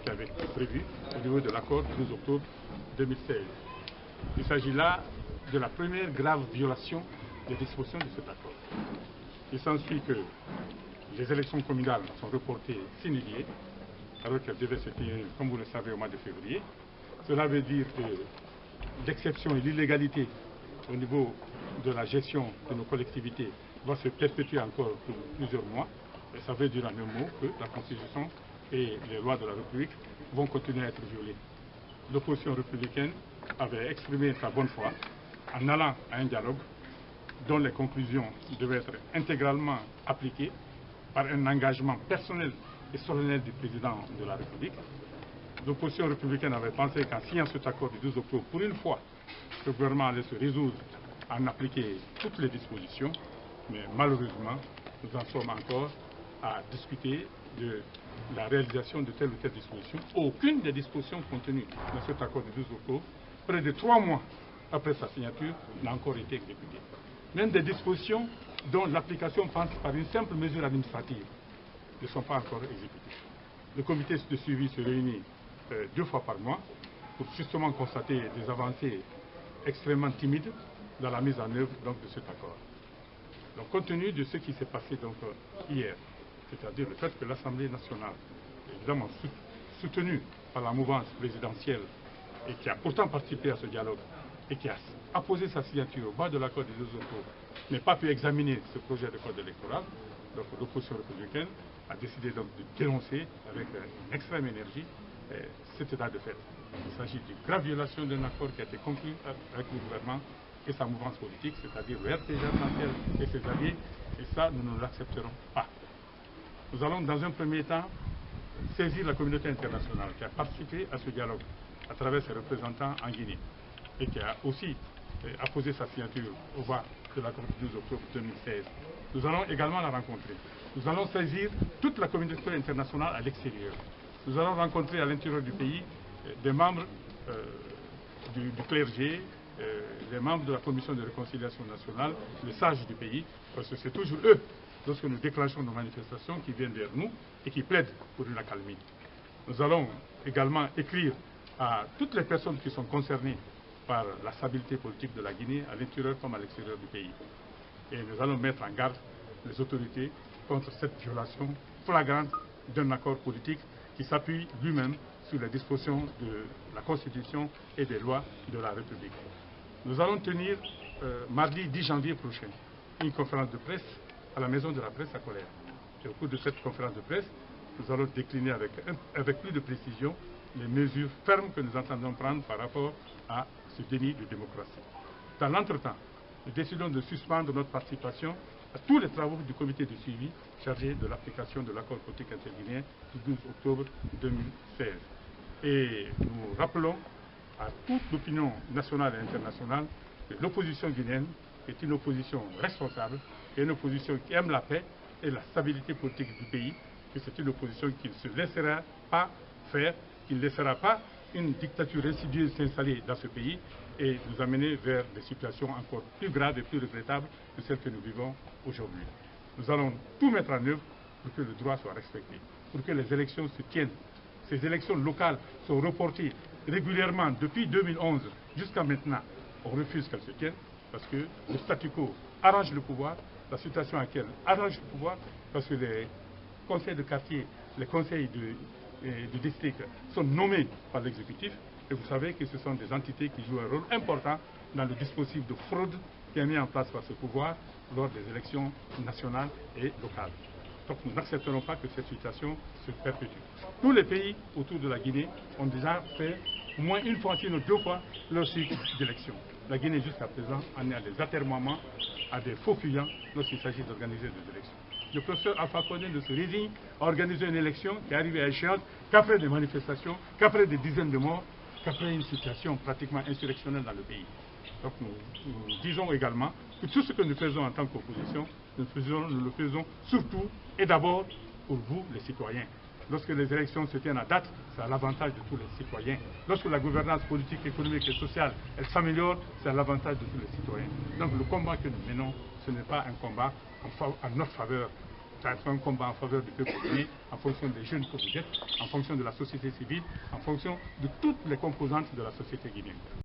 qui avait été prévu au niveau de l'accord du 12 octobre 2016. Il s'agit là de la première grave violation des dispositions de cet accord. Il s'ensuit que les élections communales sont reportées sine die, alors qu'elles devaient se tenir, comme vous le savez, au mois de février. Cela veut dire que l'exception et l'illégalité au niveau de la gestion de nos collectivités va se perpétuer encore pour plusieurs mois. Et ça veut dire en un mot que la Constitution et les lois de la République vont continuer à être violées. L'opposition républicaine avait exprimé sa bonne foi en allant à un dialogue dont les conclusions devaient être intégralement appliquées par un engagement personnel et solennel du président de la République. L'opposition républicaine avait pensé qu'en signant cet accord du 12 octobre, pour une fois, le gouvernement allait se résoudre à en appliquer toutes les dispositions, mais malheureusement, nous en sommes encore à discuter de la réalisation de telle ou telle disposition. Aucune des dispositions contenues dans cet accord du 12 octobre, près de 3 mois après sa signature, n'a encore été exécutée. Même des dispositions dont l'application passe par une simple mesure administrative ne sont pas encore exécutées. Le comité de suivi se réunit 2 fois par mois pour justement constater des avancées extrêmement timides dans la mise en œuvre donc, de cet accord. Donc, compte tenu de ce qui s'est passé donc, hier, c'est-à-dire le fait que l'Assemblée nationale, évidemment soutenue par la mouvance présidentielle et qui a pourtant participé à ce dialogue et qui a apposé sa signature au bas de l'accord du 12 octobre, n'ait pas pu examiner ce projet de code électoral, donc l'opposition républicaine a décidé donc de dénoncer avec une extrême énergie cet état de fait. Il s'agit d'une grave violation d'un accord qui a été conclu avec le gouvernement et sa mouvance politique, c'est-à-dire le RPG essentiel et ses alliés, et ça, nous ne l'accepterons pas. Nous allons, dans un premier temps, saisir la communauté internationale qui a participé à ce dialogue à travers ses représentants en Guinée et qui a aussi apposé sa signature au bas de l'accord du 12 octobre 2016. Nous allons également la rencontrer. Nous allons saisir toute la communauté internationale à l'extérieur. Nous allons rencontrer à l'intérieur du pays des membres du clergé, les membres de la commission de réconciliation nationale, les sages du pays, parce que c'est toujours eux, lorsque nous déclenchons nos manifestations, qui viennent vers nous et qui plaident pour une accalmie. Nous allons également écrire à toutes les personnes qui sont concernées par la stabilité politique de la Guinée, à l'intérieur comme à l'extérieur du pays. Et nous allons mettre en garde les autorités contre cette violation flagrante d'un accord politique qui s'appuie lui-même sur les dispositions de la Constitution et des lois de la République. Nous allons tenir mardi 10 janvier prochain une conférence de presse à la Maison de la Presse à Colère. Et au cours de cette conférence de presse, nous allons décliner avec plus de précision les mesures fermes que nous entendons prendre par rapport à ce déni de démocratie. Dans l'entretemps, nous décidons de suspendre notre participation à tous les travaux du comité de suivi chargé de l'application de l'accord politique interguinéen du 12 octobre 2016. Et nous rappelons à toute l'opinion nationale et internationale que l'opposition guinéenne est une opposition responsable et une opposition qui aime la paix et la stabilité politique du pays, que c'est une opposition qui ne se laissera pas faire, qui ne laissera pas une dictature insidieuse s'installer dans ce pays et nous amener vers des situations encore plus graves et plus regrettables que celles que nous vivons aujourd'hui. Nous allons tout mettre en œuvre pour que le droit soit respecté, pour que les élections se tiennent. Ces élections locales sont reportées régulièrement depuis 2011 jusqu'à maintenant. On refuse qu'elles se tiennent parce que le statu quo arrange le pouvoir, la situation actuelle arrange le pouvoir parce que les conseils de quartier, les conseils du district sont nommés par l'exécutif et vous savez que ce sont des entités qui jouent un rôle important dans le dispositif de fraude qui est mis en place par ce pouvoir lors des élections nationales et locales. Donc nous n'accepterons pas que cette situation se perpétue. Tous les pays autour de la Guinée ont déjà fait au moins une fois, sinon 2 fois, leur cycle d'élection. La Guinée jusqu'à présent en est à des atermoiements, à des faux fuyants lorsqu'il s'agit d'organiser des élections. Le professeur Alpha Condé ne se résigne à organiser une élection qui est arrivée à échéance qu'après des manifestations, qu'après des dizaines de morts, qu'après une situation pratiquement insurrectionnelle dans le pays. Donc nous disons également que tout ce que nous faisons en tant qu'opposition, nous le faisons surtout et d'abord pour vous, les citoyens. Lorsque les élections se tiennent à date, c'est à l'avantage de tous les citoyens. Lorsque la gouvernance politique, économique et sociale, elle s'améliore, c'est à l'avantage de tous les citoyens. Donc le combat que nous menons, ce n'est pas un combat en notre faveur ça sera un combat en faveur du peuple guinéen, en fonction des jeunes que vous êtes, en fonction de la société civile, en fonction de toutes les composantes de la société guinéenne.